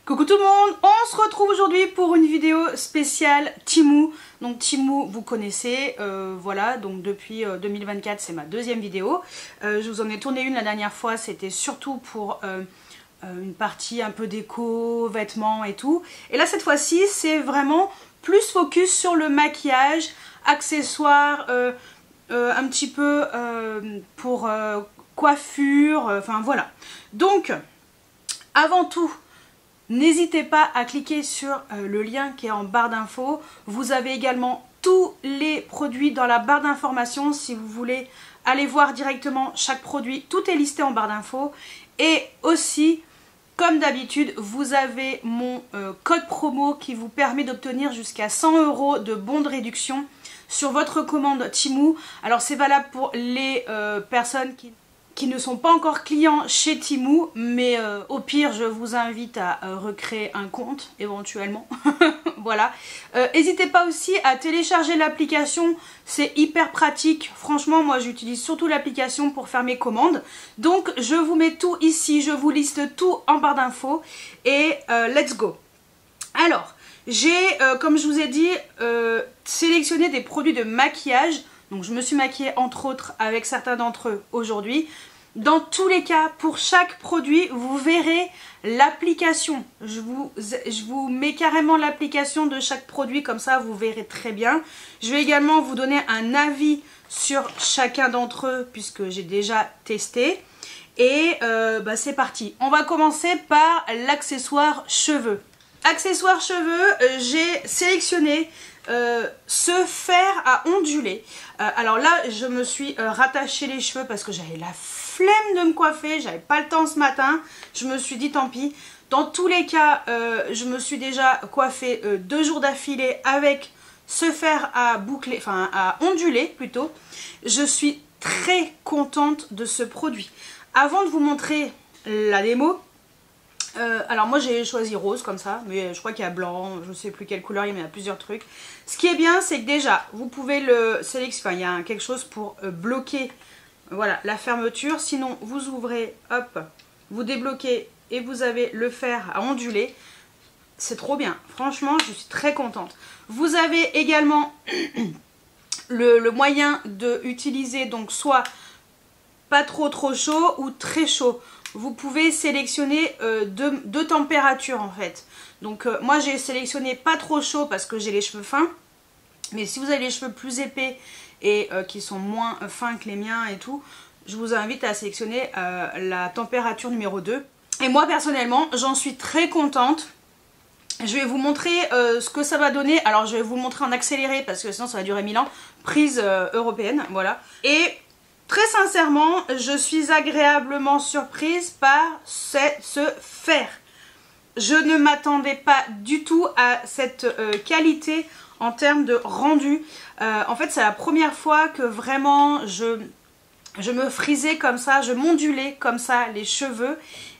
Coucou tout le monde, on se retrouve aujourd'hui pour une vidéo spéciale Temu. Donc Temu vous connaissez, voilà, donc depuis 2024 c'est ma deuxième vidéo. Je vous en ai tourné une la dernière fois, c'était surtout pour une partie un peu déco, vêtements et tout. Et là cette fois-ci c'est vraiment plus focus sur le maquillage, accessoires, un petit peu pour coiffure, enfin voilà. Donc avant tout, n'hésitez pas à cliquer sur le lien qui est en barre d'infos. Vous avez également tous les produits dans la barre d'informations si vous voulez aller voir directement chaque produit. Tout est listé en barre d'infos. Et aussi, comme d'habitude, vous avez mon code promo qui vous permet d'obtenir jusqu'à 100 € de bons de réduction sur votre commande Temu. Alors c'est valable pour les personnes qui ne sont pas encore clients chez Temu, mais au pire je vous invite à recréer un compte éventuellement. Voilà. N'hésitez pas aussi à télécharger l'application, c'est hyper pratique. Franchement moi j'utilise surtout l'application pour faire mes commandes. Donc je vous mets tout ici, je vous liste tout en barre d'infos et let's go. Alors j'ai, comme je vous ai dit, sélectionné des produits de maquillage. Donc je me suis maquillée entre autres avec certains d'entre eux aujourd'hui. Dans tous les cas, pour chaque produit, vous verrez l'application. Je vous mets carrément l'application de chaque produit, comme ça vous verrez très bien. Je vais également vous donner un avis sur chacun d'entre eux puisque j'ai déjà testé. Et c'est parti. On va commencer par l'accessoire cheveux. Accessoires cheveux, j'ai sélectionné ce fer à onduler. Alors là je me suis rattaché les cheveux parce que j'avais la flemme de me coiffer, j'avais pas le temps ce matin, je me suis dit tant pis. Dans tous les cas je me suis déjà coiffée 2 jours d'affilée avec ce fer à boucler, enfin à onduler plutôt. Je suis très contente de ce produit. Avant de vous montrer la démo, alors moi j'ai choisi rose comme ça, mais je crois qu'il y a blanc, je sais plus quelle couleur, il y a plusieurs trucs. Ce qui est bien c'est que déjà vous pouvez le sélectionner, enfin il y a quelque chose pour bloquer voilà, la fermeture. Sinon vous ouvrez, hop, vous débloquez et vous avez le fer à onduler. C'est trop bien, franchement je suis très contente. Vous avez également le moyen de utiliser donc soit pas trop chaud ou très chaud. Vous pouvez sélectionner deux températures en fait. Donc moi j'ai sélectionné pas trop chaud parce que j'ai les cheveux fins. Mais si vous avez les cheveux plus épais et qui sont moins fins que les miens et tout, je vous invite à sélectionner la température numéro 2. Et moi personnellement j'en suis très contente. Je vais vous montrer ce que ça va donner. Alors je vais vous le montrer en accéléré parce que sinon ça va durer 1000 ans. Prise européenne, voilà. Et très sincèrement, je suis agréablement surprise par ce fer. Je ne m'attendais pas du tout à cette qualité en termes de rendu. En fait, c'est la première fois que vraiment je me frisais comme ça, je m'ondulais comme ça les cheveux.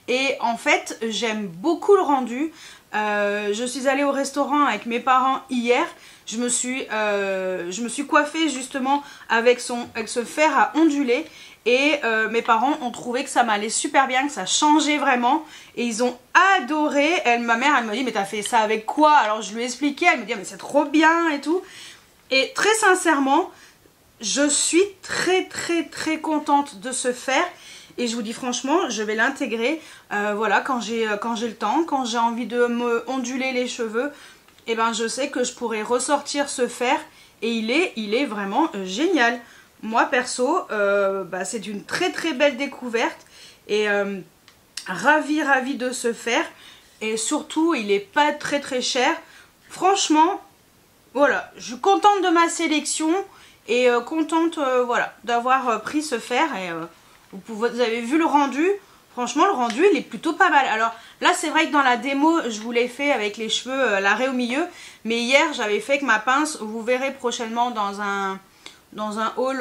Et en fait, j'aime beaucoup le rendu. Je suis allée au restaurant avec mes parents hier. Je me suis coiffée justement avec ce fer à onduler et mes parents ont trouvé que ça m'allait super bien, que ça changeait vraiment et ils ont adoré. Ma mère elle me dit mais t'as fait ça avec quoi? Alors je lui ai expliqué, elle me dit mais c'est trop bien et tout. Et très sincèrement je suis très contente de ce fer. Et je vous dis franchement, je vais l'intégrer voilà, quand j'ai le temps, quand j'ai envie de me onduler les cheveux. Et ben je sais que je pourrais ressortir ce fer et il est vraiment génial. Moi perso, c'est une très belle découverte et ravie de ce fer. Et surtout, il est pas très cher. Franchement, voilà, je suis contente de ma sélection et contente voilà, d'avoir pris ce fer. Et vous avez vu le rendu. Franchement le rendu il est plutôt pas mal. Alors là c'est vrai que dans la démo je vous l'ai fait avec les cheveux l'arrêt au milieu. Mais hier j'avais fait avec ma pince. Vous verrez prochainement dans un haul,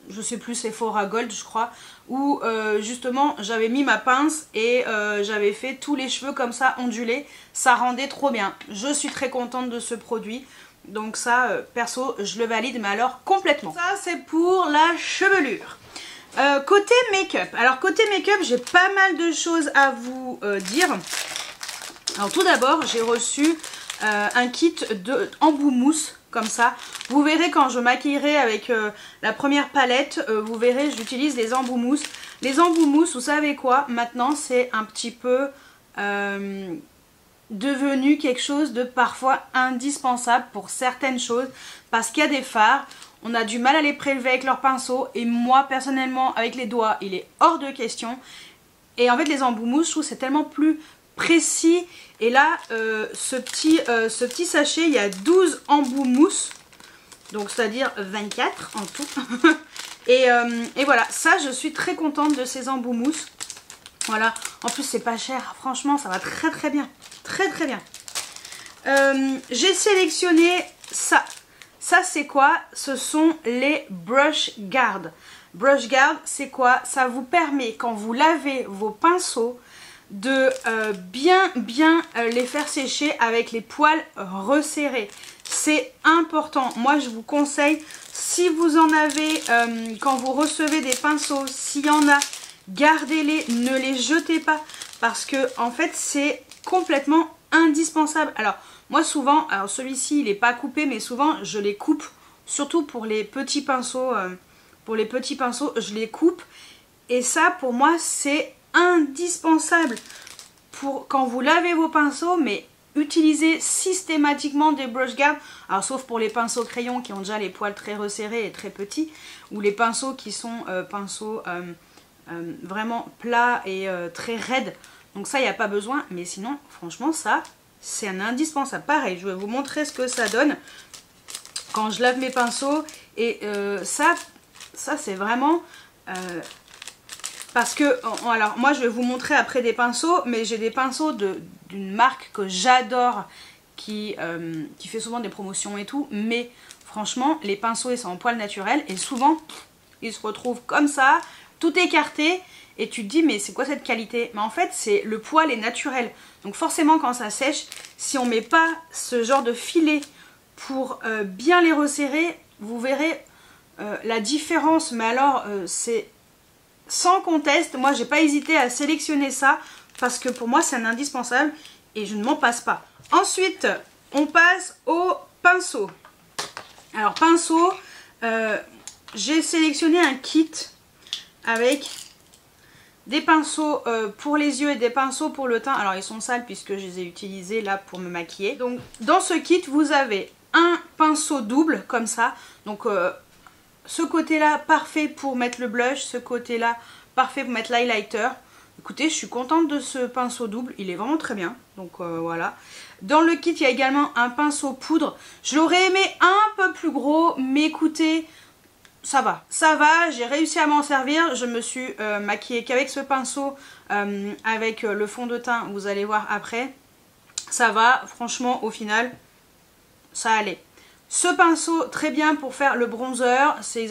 je sais plus, Sephora Gold je crois. Où justement j'avais mis ma pince et j'avais fait tous les cheveux comme ça ondulés. Ça rendait trop bien. Je suis très contente de ce produit. Donc ça perso je le valide mais alors complètement. Ça c'est pour la chevelure. Côté make-up, alors côté make-up j'ai pas mal de choses à vous dire. Alors tout d'abord, j'ai reçu un kit de embout mousse, comme ça. Vous verrez quand je maquillerai avec la première palette, vous verrez, j'utilise les embouts mousse. Les embouts mousse, vous savez quoi? Maintenant, c'est un petit peu devenu quelque chose de parfois indispensable pour certaines choses. Parce qu'il y a des fards, on a du mal à les prélever avec leur pinceau. Et moi, personnellement, avec les doigts, il est hors de question. Et en fait, les embouts mousse, je trouve c'est tellement plus précis. Et là, ce petit sachet, il y a 12 embouts mousse. Donc, c'est-à-dire 24 en tout. et voilà, ça, je suis très contente de ces embouts mousse. Voilà, en plus, c'est pas cher. Franchement, ça va très très bien. Très très bien. J'ai sélectionné ça. Ça, c'est quoi? Ce sont les brush guard. Brush guard, c'est quoi? Ça vous permet, quand vous lavez vos pinceaux, de bien les faire sécher avec les poils resserrés. C'est important. Moi, je vous conseille, si vous en avez, quand vous recevez des pinceaux, s'il y en a, gardez-les, ne les jetez pas. Parce que, en fait, c'est complètement indispensable. Alors, moi, souvent, alors celui-ci, il n'est pas coupé, mais souvent, je les coupe. Surtout pour les petits pinceaux. Je les coupe. Et ça, pour moi, c'est indispensable pour quand vous lavez vos pinceaux, mais utilisez systématiquement des brush guard. Alors sauf pour les pinceaux crayons qui ont déjà les poils très resserrés et très petits, ou les pinceaux qui sont vraiment plats et très raides. Donc ça, il n'y a pas besoin, mais sinon, franchement, ça, c'est un indispensable. Pareil, je vais vous montrer ce que ça donne quand je lave mes pinceaux. Et ça c'est vraiment... parce que, alors moi je vais vous montrer après des pinceaux, mais j'ai des pinceaux d'une marque que j'adore, qui fait souvent des promotions et tout, mais franchement les pinceaux ils sont en poil naturel et souvent ils se retrouvent comme ça, tout écarté, et tu te dis mais c'est quoi cette qualité? Mais en fait c'est le poil est naturel, donc forcément quand ça sèche, si on met pas ce genre de filet pour bien les resserrer, vous verrez la différence, mais alors c'est... Sans conteste, moi j'ai pas hésité à sélectionner ça parce que pour moi c'est un indispensable et je ne m'en passe pas. Ensuite, on passe au pinceau. Alors pinceau, j'ai sélectionné un kit avec des pinceaux pour les yeux et des pinceaux pour le teint. Alors ils sont sales puisque je les ai utilisés là pour me maquiller. Donc dans ce kit, vous avez un pinceau double comme ça. Donc ce côté-là, parfait pour mettre le blush. Ce côté-là, parfait pour mettre l'highlighter. Écoutez, je suis contente de ce pinceau double. Il est vraiment très bien. Donc voilà. Dans le kit, il y a également un pinceau poudre. Je l'aurais aimé un peu plus gros. Mais écoutez, ça va. Ça va, j'ai réussi à m'en servir. Je me suis maquillée qu'avec ce pinceau. Avec le fond de teint, vous allez voir après. Ça va, franchement, au final, ça allait. Ce pinceau, très bien pour faire le bronzer. C'est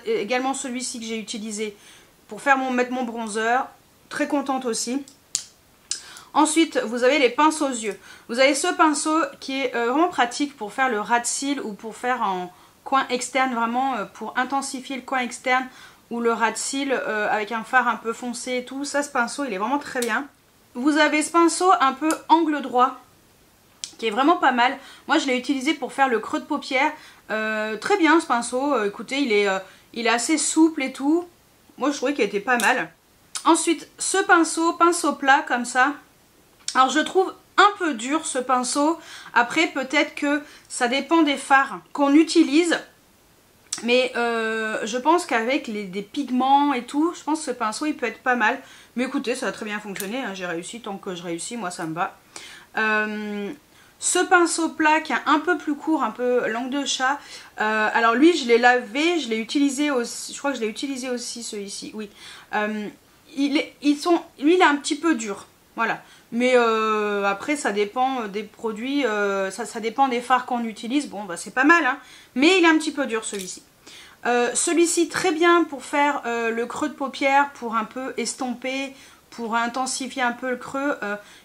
également celui-ci que j'ai utilisé pour faire mettre mon bronzer. Très contente aussi. Ensuite, vous avez les pinceaux aux yeux. Vous avez ce pinceau qui est vraiment pratique pour faire le ras de cils ou pour faire en coin externe, vraiment pour intensifier le coin externe ou le ras de cils avec un fard un peu foncé et tout. Ça, ce pinceau, il est vraiment très bien. Vous avez ce pinceau un peu angle droit, qui est vraiment pas mal. Moi je l'ai utilisé pour faire le creux de paupière. Très bien ce pinceau, écoutez il est assez souple et tout. Moi je trouvais qu'il était pas mal. Ensuite ce pinceau plat comme ça. Alors je trouve un peu dur ce pinceau. Après peut-être que ça dépend des fards qu'on utilise. Mais je pense qu'avec des pigments et tout, je pense que ce pinceau il peut être pas mal. Mais écoutez, ça a très bien fonctionné, hein. J'ai réussi, tant que je réussis, moi ça me va. Ce pinceau plat qui est un peu plus court, un peu langue de chat. Alors lui je l'ai lavé, je l'ai utilisé aussi, je crois que je l'ai utilisé aussi celui-ci, oui. Lui il est un petit peu dur, voilà. Mais après ça dépend des produits, ça dépend des fards qu'on utilise. Bon bah c'est pas mal hein. Mais il est un petit peu dur celui-ci. Celui-ci très bien pour faire le creux de paupière, pour un peu estomper, pour intensifier un peu le creux.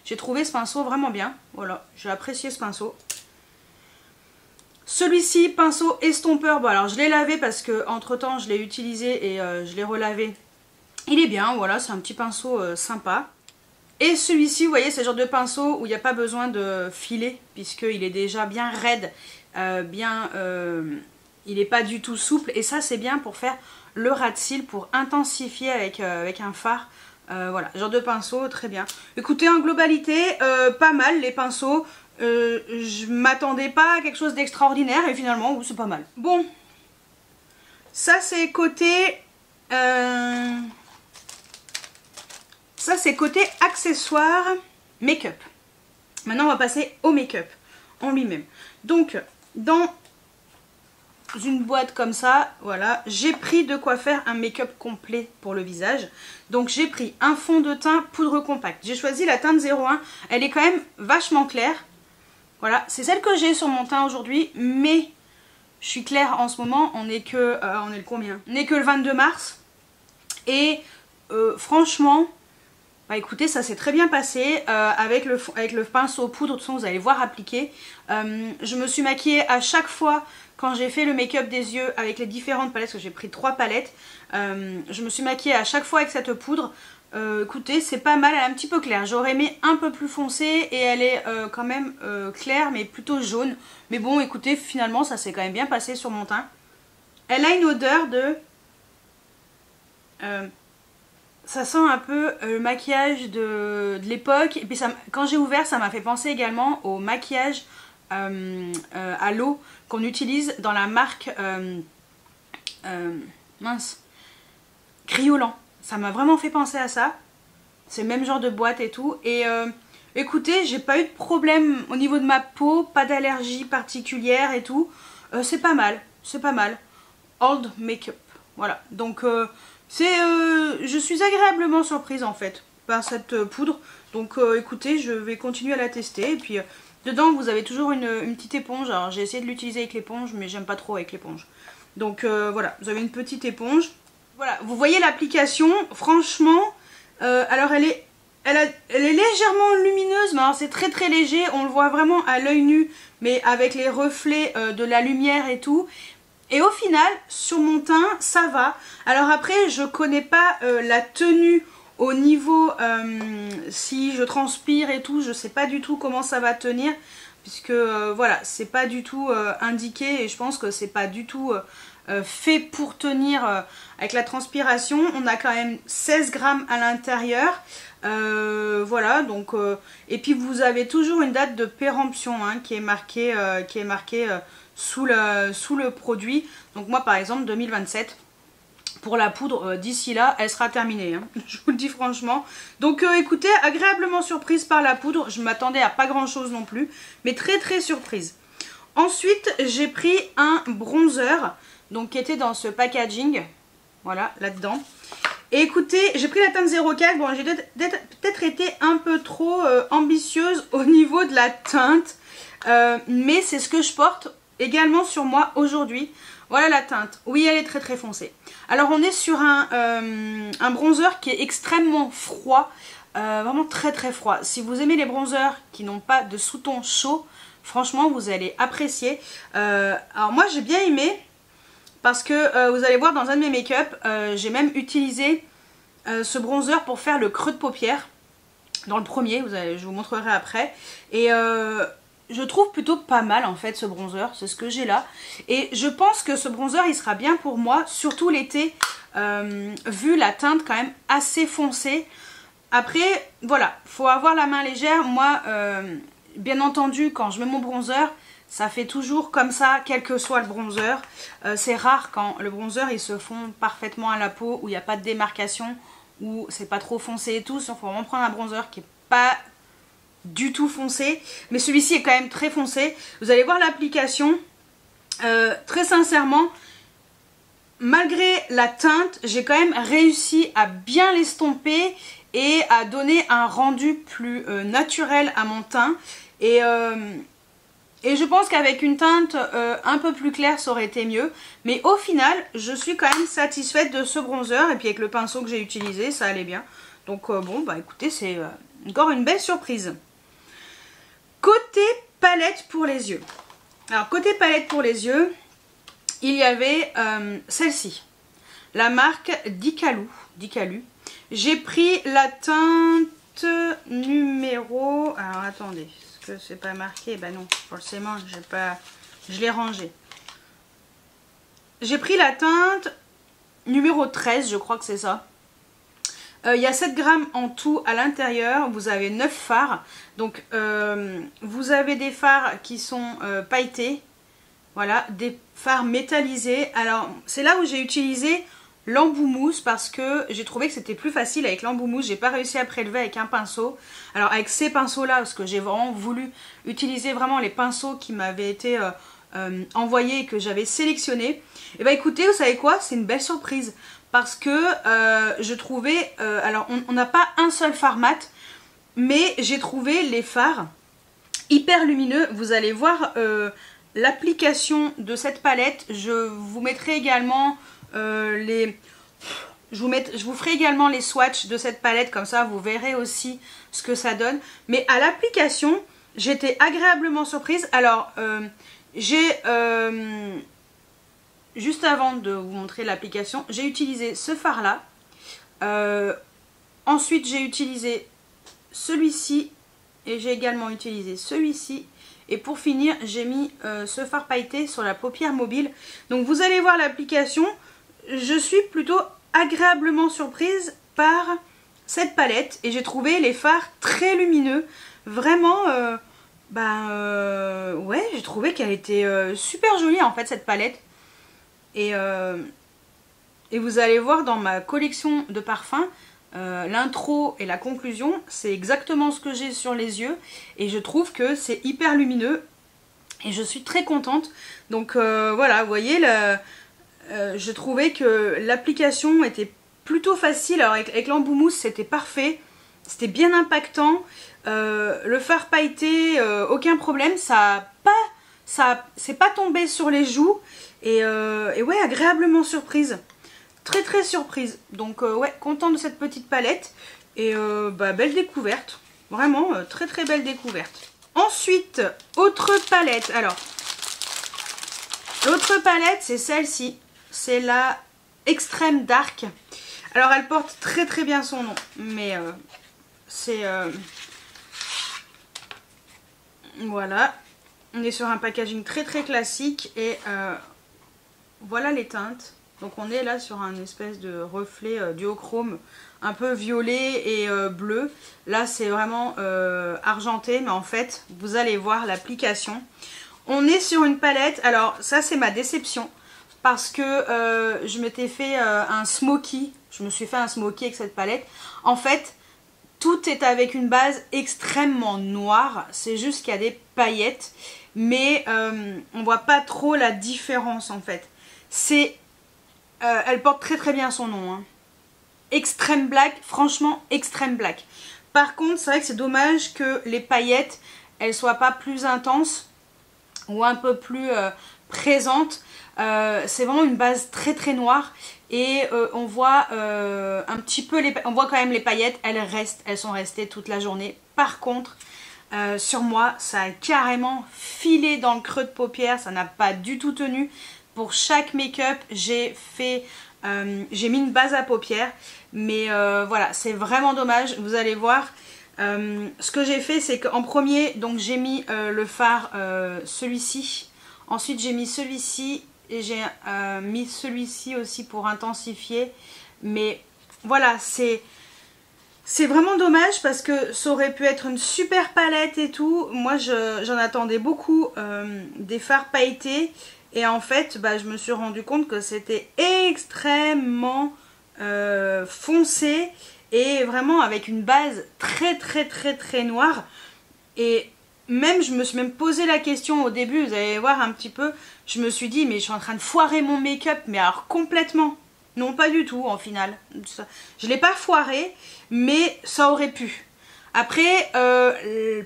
J'ai trouvé ce pinceau vraiment bien. Voilà, j'ai apprécié ce pinceau. Celui-ci, pinceau estompeur. Bon alors je l'ai lavé parce que entre temps je l'ai utilisé et je l'ai relavé. Il est bien, voilà, c'est un petit pinceau sympa. Et celui-ci, vous voyez, c'est le genre de pinceau où il n'y a pas besoin de filer, puisqu'il est déjà bien raide, il n'est pas du tout souple. Et ça, c'est bien pour faire le ras de cils, pour intensifier avec un fard. Voilà, genre de pinceau, très bien. Écoutez, en globalité, pas mal les pinceaux. Je m'attendais pas à quelque chose d'extraordinaire et finalement, c'est pas mal. Bon, ça c'est côté... Ça c'est côté accessoires make-up. Maintenant on va passer au make-up en lui-même. Donc dans une boîte comme ça, voilà, j'ai pris de quoi faire un make-up complet pour le visage. Donc j'ai pris un fond de teint poudre compacte. J'ai choisi la teinte 01, elle est quand même vachement claire. Voilà, c'est celle que j'ai sur mon teint aujourd'hui, mais je suis claire en ce moment, on est que le combien? On est que le 22 mars. Et franchement, bah écoutez, ça s'est très bien passé avec le pinceau poudre. De toute façon, vous allez voir appliquer. Je me suis maquillée à chaque fois quand j'ai fait le make-up des yeux avec les différentes palettes, parce que j'ai pris 3 palettes. Je me suis maquillée à chaque fois avec cette poudre. Écoutez, c'est pas mal, elle est un petit peu claire. J'aurais aimé un peu plus foncé et elle est quand même claire, mais plutôt jaune. Mais bon, écoutez, finalement, ça s'est quand même bien passé sur mon teint. Elle a une odeur de... ça sent un peu le maquillage de l'époque. Et puis ça, quand j'ai ouvert, ça m'a fait penser également au maquillage à l'eau qu'on utilise dans la marque mince, Kryolan. Ça m'a vraiment fait penser à ça. C'est le même genre de boîte et tout. Et écoutez, j'ai pas eu de problème au niveau de ma peau, pas d'allergie particulière et tout. C'est pas mal, c'est pas mal. Old Make-up, voilà. Donc je suis agréablement surprise en fait par cette poudre. Donc écoutez, je vais continuer à la tester. Et puis dedans, vous avez toujours une petite éponge. Alors j'ai essayé de l'utiliser avec l'éponge, mais j'aime pas trop avec l'éponge. Donc voilà, vous avez une petite éponge. Voilà, vous voyez l'application, franchement, alors elle est légèrement lumineuse, mais alors c'est très très léger, on le voit vraiment à l'œil nu, mais avec les reflets de la lumière et tout. Et au final, sur mon teint, ça va. Alors après, je connais pas la tenue au niveau, si je transpire et tout, je sais pas du tout comment ça va tenir. Puisque voilà, c'est pas du tout indiqué et je pense que c'est pas du tout fait pour tenir avec la transpiration. On a quand même 16 grammes à l'intérieur. Voilà, donc et puis vous avez toujours une date de péremption hein, qui est marquée, sous le produit. Donc moi par exemple 2027. Pour la poudre, d'ici là, elle sera terminée, hein. Je vous le dis franchement. Donc écoutez, agréablement surprise par la poudre. Je m'attendais à pas grand chose non plus, mais très très surprise. Ensuite, j'ai pris un bronzer, donc qui était dans ce packaging. Voilà, là-dedans. Et écoutez, j'ai pris la teinte 04. Bon, j'ai peut-être été un peu trop ambitieuse au niveau de la teinte. Mais c'est ce que je porte également sur moi aujourd'hui. Voilà la teinte. Oui, elle est très très foncée. Alors on est sur un bronzer qui est extrêmement froid. Vraiment très très froid. Si vous aimez les bronzers qui n'ont pas de sous-ton chaud, franchement vous allez apprécier. Alors moi j'ai bien aimé. Parce que vous allez voir dans un de mes make-up, j'ai même utilisé ce bronzer pour faire le creux de paupière. Dans le premier, je vous montrerai après. Et je trouve plutôt pas mal en fait ce bronzer, c'est ce que j'ai là. Et je pense que ce bronzer il sera bien pour moi, surtout l'été, vu la teinte quand même assez foncée. Après, voilà, faut avoir la main légère. Moi, bien entendu, quand je mets mon bronzer, ça fait toujours comme ça, quel que soit le bronzer. C'est rare quand le bronzer il se fond parfaitement à la peau, où il n'y a pas de démarcation, où c'est pas trop foncé et tout. Il faut vraiment prendre un bronzer qui est pas du tout foncé, mais celui-ci est quand même très foncé. Vous allez voir l'application, très sincèrement, malgré la teinte, j'ai quand même réussi à bien l'estomper et à donner un rendu plus naturel à mon teint. Et je pense qu'avec une teinte un peu plus claire, ça aurait été mieux. Mais au final, je suis quand même satisfaite de ce bronzer. Et puis avec le pinceau que j'ai utilisé, ça allait bien. Donc bon, bah écoutez, c'est encore une belle surprise. Côté palette pour les yeux. Alors côté palette pour les yeux, il y avait celle-ci. La marque Dikalu. J'ai pris la teinte numéro... Alors attendez, est-ce que c'est pas marqué? Bah non, forcément, je l'ai rangé. J'ai pris la teinte numéro 13, je crois que c'est ça. Il y a 7 grammes en tout à l'intérieur, vous avez 9 fards. Donc vous avez des fards qui sont pailletés, voilà, des fards métallisés. Alors c'est là où j'ai utilisé l'embout mousse parce que j'ai trouvé que c'était plus facile avec l'embout mousse. J'ai pas réussi à prélever avec un pinceau. Alors avec ces pinceaux là, parce que j'ai vraiment voulu utiliser vraiment les pinceaux qui m'avaient été envoyés et que j'avais sélectionnés. Et bah écoutez, vous savez quoi, c'est une belle surprise. Parce que je trouvais, alors on n'a pas un seul fard mat, mais j'ai trouvé les fards hyper lumineux. Vous allez voir l'application de cette palette. Je vous mettrai également je vous ferai également les swatchs de cette palette, comme ça vous verrez aussi ce que ça donne. Mais à l'application, j'étais agréablement surprise. Alors juste avant de vous montrer l'application, j'ai utilisé ce fard là. Ensuite j'ai utilisé celui-ci et j'ai également utilisé celui-ci. Et pour finir, j'ai mis ce fard pailleté sur la paupière mobile. Donc vous allez voir l'application. Je suis plutôt agréablement surprise par cette palette. Et j'ai trouvé les fards très lumineux. Vraiment, ouais, j'ai trouvé qu'elle était super jolie en fait cette palette. Et vous allez voir dans ma collection de parfums, l'intro et la conclusion, c'est exactement ce que j'ai sur les yeux. Et je trouve que c'est hyper lumineux. Et je suis très contente. Donc voilà, vous voyez, je trouvais que l'application était plutôt facile. Alors avec l'embout mousse, c'était parfait. C'était bien impactant. Le fard pailleté, aucun problème. C'est pas tombé sur les joues. Et ouais, agréablement surprise. Très très surprise. Donc ouais, contente de cette petite palette. Et belle découverte. Vraiment, très très belle découverte. Ensuite, autre palette. Alors, l'autre palette, c'est celle-ci. C'est la Extreme Dark. Alors, elle porte très très bien son nom. Mais c'est... voilà. On est sur un packaging très très classique. Et voilà les teintes. Donc on est là sur un espèce de reflet duochrome un peu violet et bleu. Là c'est vraiment argenté, mais en fait vous allez voir l'application. On est sur une palette, alors ça c'est ma déception parce que je m'étais fait un smoky. Je me suis fait un smoky avec cette palette. En fait tout est avec une base extrêmement noire. C'est juste qu'il y a des paillettes, mais on voit pas trop la différence en fait. Elle porte très très bien son nom, hein. Extreme Black, franchement Extreme Black. Par contre c'est vrai que c'est dommage que les paillettes elles soient pas plus intenses ou un peu plus présentes. C'est vraiment une base très très noire. Et on voit un petit peu on voit quand même les paillettes, elles sont restées toute la journée. Par contre sur moi ça a carrément filé dans le creux de paupière, ça n'a pas du tout tenu. Pour chaque make-up, j'ai mis une base à paupières. Mais voilà, c'est vraiment dommage. Vous allez voir. Ce que j'ai fait, c'est qu'en premier, donc j'ai mis le fard, celui-ci. Ensuite, j'ai mis celui-ci. Et j'ai mis celui-ci aussi pour intensifier. Mais voilà, c'est vraiment dommage parce que ça aurait pu être une super palette et tout. Moi, j'en attendais beaucoup des fards pailletés. Et en fait, je me suis rendu compte que c'était extrêmement foncé et vraiment avec une base très très très très noire. Et même, je me suis même posé la question au début, vous allez voir un petit peu, je me suis dit, mais je suis en train de foirer mon make-up, mais alors complètement. Non, pas du tout, en final. Je ne l'ai pas foiré, mais ça aurait pu. Après,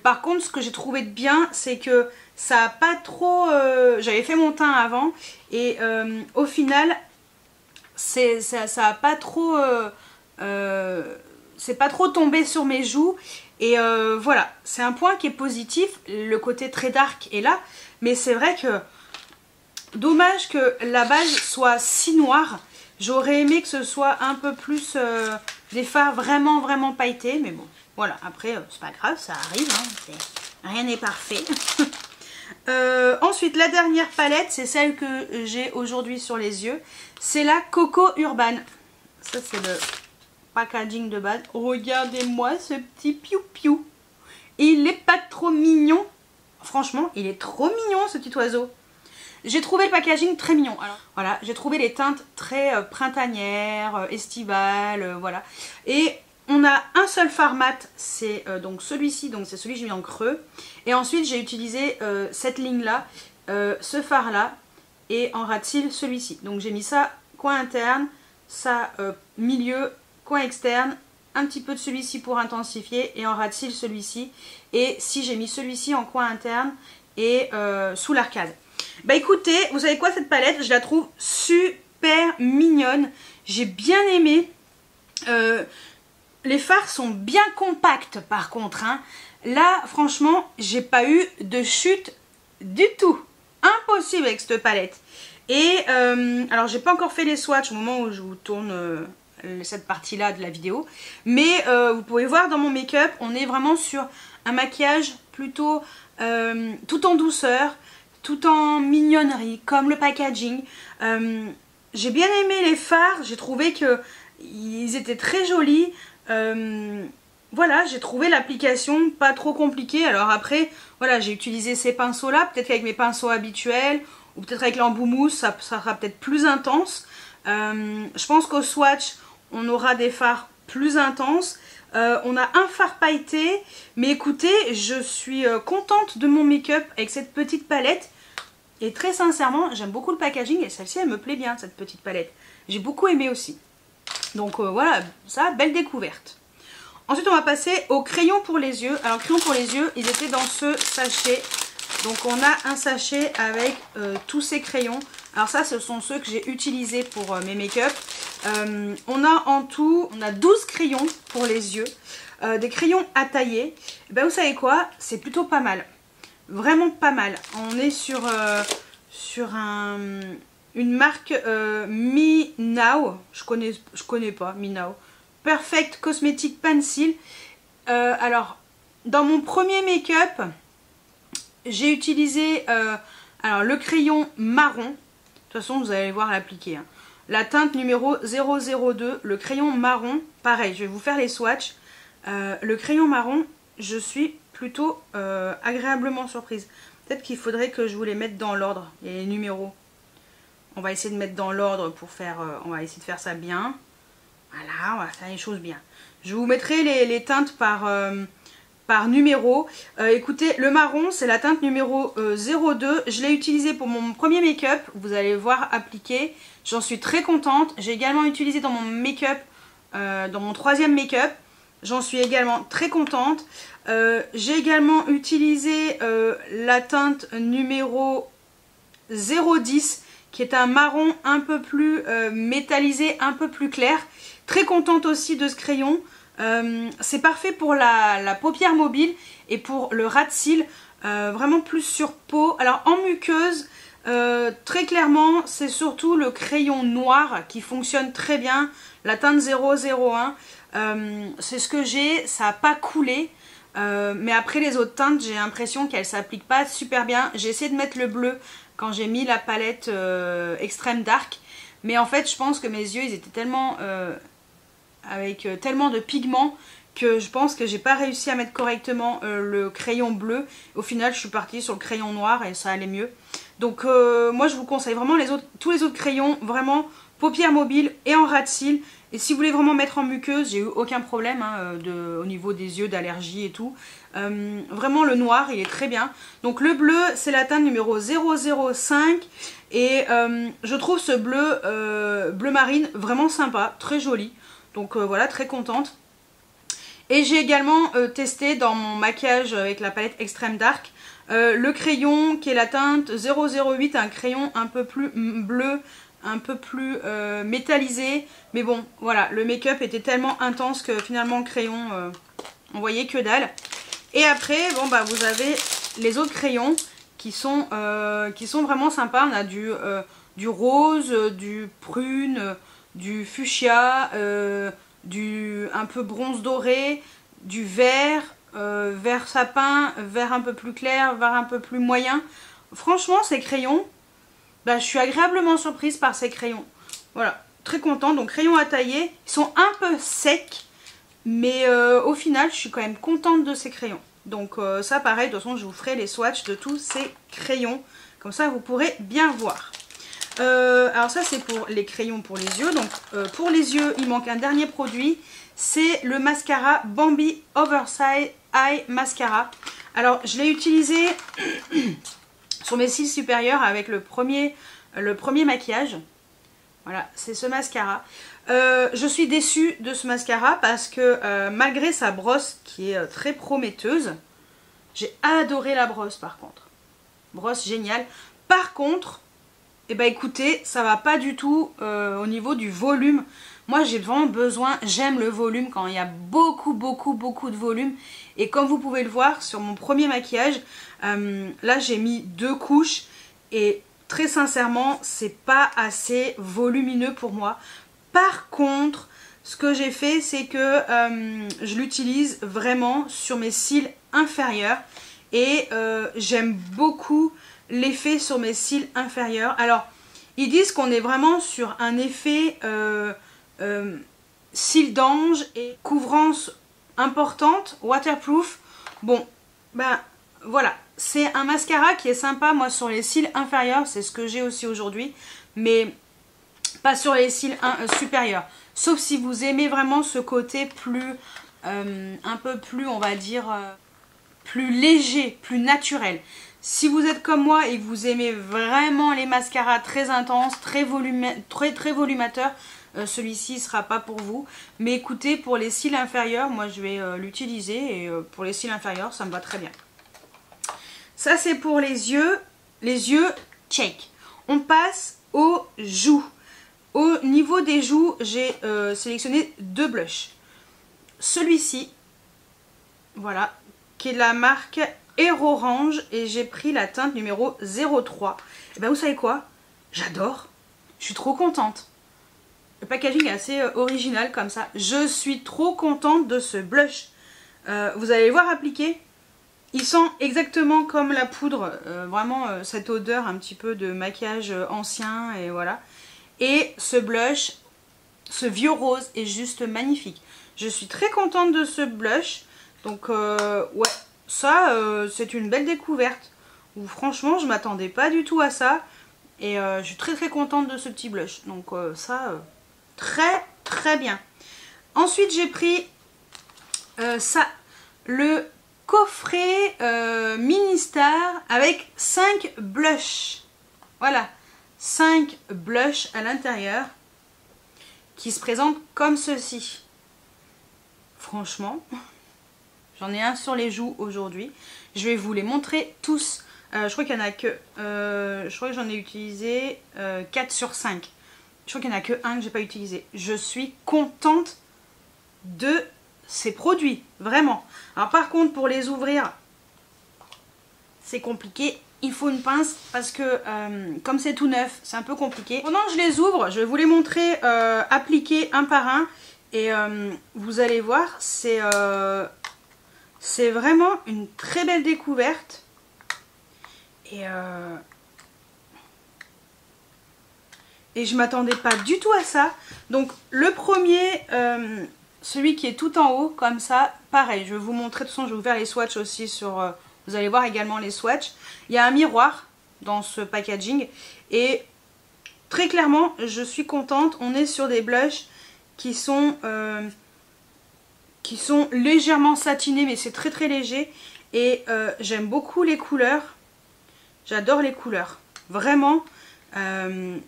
par contre, ce que j'ai trouvé de bien, c'est que ça a pas trop... j'avais fait mon teint avant, et au final, ça a pas trop... c'est pas trop tombé sur mes joues. Et voilà, c'est un point qui est positif. Le côté très dark est là. Mais c'est vrai que... dommage que la base soit si noire. J'aurais aimé que ce soit un peu plus des fards vraiment pailletés. Mais bon, voilà, après, c'est pas grave, ça arrive, hein, rien n'est parfait. Ensuite, la dernière palette, c'est celle que j'ai aujourd'hui sur les yeux. C'est la Coco Urban. Ça, c'est le packaging de base. Regardez-moi ce petit piou-piou. Il est pas trop mignon. Franchement, il est trop mignon, ce petit oiseau. J'ai trouvé le packaging très mignon. Alors, voilà, j'ai trouvé les teintes très printanières, estivales, voilà. Et on a un seul fard mat, c'est donc celui-ci, donc c'est celui que j'ai mis en creux. Et ensuite, j'ai utilisé cette ligne-là, ce fard-là, et en ras de cils, celui-ci. Donc j'ai mis ça coin interne, ça milieu, coin externe, un petit peu de celui-ci pour intensifier, et en ras de cils, celui-ci. Et si j'ai mis celui-ci en coin interne et sous l'arcade. Bah écoutez, vous savez quoi, cette palette, je la trouve super mignonne. J'ai bien aimé. Les fards sont bien compacts par contre. Hein. Là, franchement, j'ai pas eu de chute du tout. Impossible avec cette palette. Et alors, j'ai pas encore fait les swatchs au moment où je vous tourne cette partie-là de la vidéo. Mais vous pouvez voir dans mon make-up, on est vraiment sur un maquillage plutôt tout en douceur, tout en mignonnerie, comme le packaging. J'ai bien aimé les fards, j'ai trouvé qu'ils étaient très jolis. Voilà, j'ai trouvé l'application pas trop compliquée. Alors après, voilà, j'ai utilisé ces pinceaux-là, peut-être qu'avec mes pinceaux habituels, ou peut-être avec l'embout mousse, ça sera peut-être plus intense. Je pense qu'au swatch, on aura des fards plus intenses. On a un fard pailleté, mais écoutez, je suis contente de mon make-up avec cette petite palette. Et très sincèrement, j'aime beaucoup le packaging et celle-ci, elle me plaît bien, cette petite palette. J'ai beaucoup aimé aussi. Donc voilà, ça, belle découverte. Ensuite, on va passer aux crayons pour les yeux. Alors, crayons pour les yeux, ils étaient dans ce sachet. Donc, on a un sachet avec tous ces crayons. Alors ça, ce sont ceux que j'ai utilisés pour mes make-up. On a en tout, on a 12 crayons pour les yeux. Des crayons à tailler. Et ben, vous savez quoi? C'est plutôt pas mal. Vraiment pas mal. On est sur une marque Me Now. Je connais pas Me Now. Perfect Cosmetic Pencil. Alors, dans mon premier make-up, j'ai utilisé alors, le crayon marron. De toute façon, vous allez voir l'appliquer. Hein. La teinte numéro 002, le crayon marron. Pareil, je vais vous faire les swatchs. Le crayon marron, je suis plutôt agréablement surprise. Peut-être qu'il faudrait que je vous les mette dans l'ordre, les numéros. On va essayer de mettre dans l'ordre pour faire... on va essayer de faire ça bien. Voilà, on va faire les choses bien. Je vous mettrai les teintes par numéro. Écoutez, le marron, c'est la teinte numéro 02. Je l'ai utilisé pour mon premier make-up. Vous allez voir appliquer. J'en suis très contente. J'ai également utilisé dans mon make-up, dans mon troisième make-up. J'en suis également très contente. J'ai également utilisé la teinte numéro 010, qui est un marron un peu plus métallisé, un peu plus clair. Très contente aussi de ce crayon. C'est parfait pour la paupière mobile et pour le ras de cils. Vraiment plus sur peau. Alors en muqueuse, très clairement, c'est surtout le crayon noir qui fonctionne très bien. La teinte 001. C'est ce que j'ai. Ça n'a pas coulé. Mais après les autres teintes, j'ai l'impression qu'elles ne s'appliquent pas super bien. J'ai essayé de mettre le bleu quand j'ai mis la palette Extreme Dark. Mais en fait, je pense que mes yeux, ils étaient tellement... avec tellement de pigments que je pense que j'ai pas réussi à mettre correctement le crayon bleu. Au final, je suis partie sur le crayon noir et ça allait mieux. Donc moi, je vous conseille vraiment tous les autres crayons, vraiment paupières mobiles et en ras de cils. Et si vous voulez vraiment mettre en muqueuse, j'ai eu aucun problème hein, au niveau des yeux, d'allergie et tout. Vraiment le noir, il est très bien. Donc le bleu, c'est la teinte numéro 005. Et je trouve ce bleu marine vraiment sympa, très joli. Donc voilà, très contente. Et j'ai également testé dans mon maquillage avec la palette Extreme Dark le crayon qui est la teinte 008, un crayon un peu plus bleu, un peu plus métallisé. Mais bon, voilà, le make-up était tellement intense que finalement le crayon, on voyait que dalle. Et après, bon bah vous avez les autres crayons qui sont vraiment sympas. On a du rose, du prune, du fuchsia, un peu bronze doré, du vert, vert sapin, vert un peu plus clair, vert un peu plus moyen. Franchement, ces crayons, bah, je suis agréablement surprise par ces crayons. Voilà, très contente. Donc crayons à tailler, ils sont un peu secs, mais au final, je suis quand même contente de ces crayons. Donc ça, pareil, de toute façon, je vous ferai les swatchs de tous ces crayons. Comme ça, vous pourrez bien voir. Alors ça, c'est pour les crayons pour les yeux. Donc pour les yeux, il manque un dernier produit. C'est le mascara Bambi Oversize Eye Mascara. Alors, je l'ai utilisé sur mes cils supérieurs avec le premier maquillage. Voilà, c'est ce mascara. Je suis déçue de ce mascara parce que malgré sa brosse qui est très prometteuse, j'ai adoré la brosse par contre. Brosse géniale. Par contre, eh ben, écoutez, ça va pas du tout au niveau du volume. Moi j'ai vraiment besoin, j'aime le volume quand il y a beaucoup de volume. Et comme vous pouvez le voir sur mon premier maquillage, là j'ai mis 2 couches et très sincèrement c'est pas assez volumineux pour moi. Par contre, ce que j'ai fait, c'est que je l'utilise vraiment sur mes cils inférieurs. Et j'aime beaucoup l'effet sur mes cils inférieurs. Alors, ils disent qu'on est vraiment sur un effet cils d'ange et couvrance importante, waterproof. Bon, ben voilà. C'est un mascara qui est sympa, moi, sur les cils inférieurs. C'est ce que j'ai aussi aujourd'hui. Mais pas sur les cils supérieurs. Sauf si vous aimez vraiment ce côté plus, un peu plus, on va dire, plus léger, plus naturel. Si vous êtes comme moi et que vous aimez vraiment les mascaras très intenses, très volumateurs, celui-ci ne sera pas pour vous. Mais écoutez, pour les cils inférieurs, moi je vais l'utiliser. Et pour les cils inférieurs, ça me va très bien. Ça c'est pour les yeux. Les yeux, check. On passe aux joues. Au niveau des joues, j'ai sélectionné 2 blushs. Celui-ci, voilà, qui est de la marque Air Orange, et j'ai pris la teinte numéro 03. Et ben vous savez quoi? J'adore. Je suis trop contente. Le packaging est assez original comme ça. Je suis trop contente de ce blush. Vous allez le voir appliquer. Il sent exactement comme la poudre. Vraiment cette odeur un petit peu de maquillage ancien et voilà. Et ce blush, ce vieux rose est juste magnifique. Je suis très contente de ce blush. Donc ouais, ça c'est une belle découverte. Où franchement je m'attendais pas du tout à ça. Et je suis très contente de ce petit blush. Donc ça, très bien. Ensuite j'ai pris ça, le coffret Mini Star avec 5 blushs. Voilà. 5 blushs à l'intérieur qui se présentent comme ceci. Franchement, j'en ai un sur les joues aujourd'hui. Je vais vous les montrer tous. Je crois qu'il n'y en a que... je crois que j'en ai utilisé 4 sur 5. Je crois qu'il n'y en a que un que j'ai pas utilisé. Je suis contente de ces produits, vraiment. Alors par contre, pour les ouvrir, c'est compliqué. Il faut une pince parce que comme c'est tout neuf, c'est un peu compliqué. Pendant que je les ouvre, je vais vous les montrer appliqués un par un. Et vous allez voir, c'est vraiment une très belle découverte. Et je m'attendais pas du tout à ça. Donc le premier, celui qui est tout en haut, comme ça, pareil. Je vais vous montrer, de toute façon je vais vous faire les swatchs aussi sur... vous allez voir également les swatchs. Il y a un miroir dans ce packaging. Et très clairement, je suis contente. On est sur des blushs qui sont légèrement satinés. Mais c'est très léger. Et j'aime beaucoup les couleurs. J'adore les couleurs. Vraiment.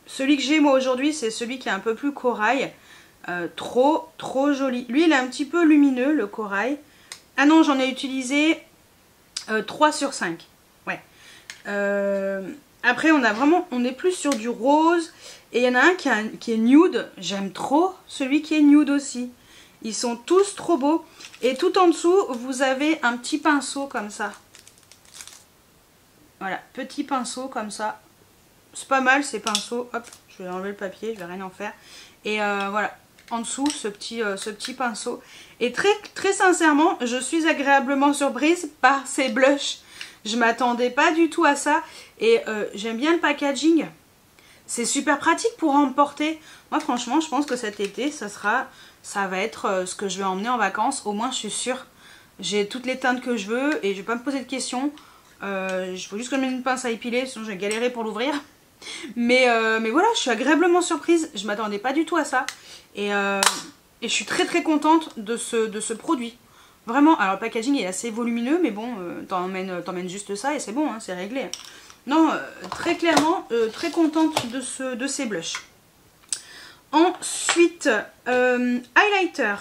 Celui que j'ai moi aujourd'hui, c'est celui qui est un peu plus corail. Trop joli. Lui, il est un petit peu lumineux, le corail. Ah non, j'en ai utilisé 3 sur 5. Ouais. Après, on est plus sur du rose. Et il y en a un qui est nude. J'aime trop celui qui est nude aussi. Ils sont tous trop beaux. Et tout en dessous, vous avez un petit pinceau comme ça. Voilà, petit pinceau comme ça. C'est pas mal ces pinceaux. Hop, je vais enlever le papier, je vais rien en faire. Et voilà. en dessous, ce petit pinceau. Et très sincèrement, je suis agréablement surprise par ces blushs. Je m'attendais pas du tout à ça. Et j'aime bien le packaging. C'est super pratique pour emporter. Moi franchement, je pense que cet été, ça va être ce que je vais emmener en vacances. Au moins, je suis sûre. J'ai toutes les teintes que je veux et je vais pas me poser de questions. Il faut juste que je mette une pince à épiler, sinon je vais galérer pour l'ouvrir. Mais voilà, je suis agréablement surprise. Je m'attendais pas du tout à ça. Et je suis très contente de ce produit. Vraiment, alors le packaging est assez volumineux, mais bon, t'emmènes juste ça et c'est bon, hein, c'est réglé. Non, très clairement, très contente de ces blushs. Ensuite, highlighter.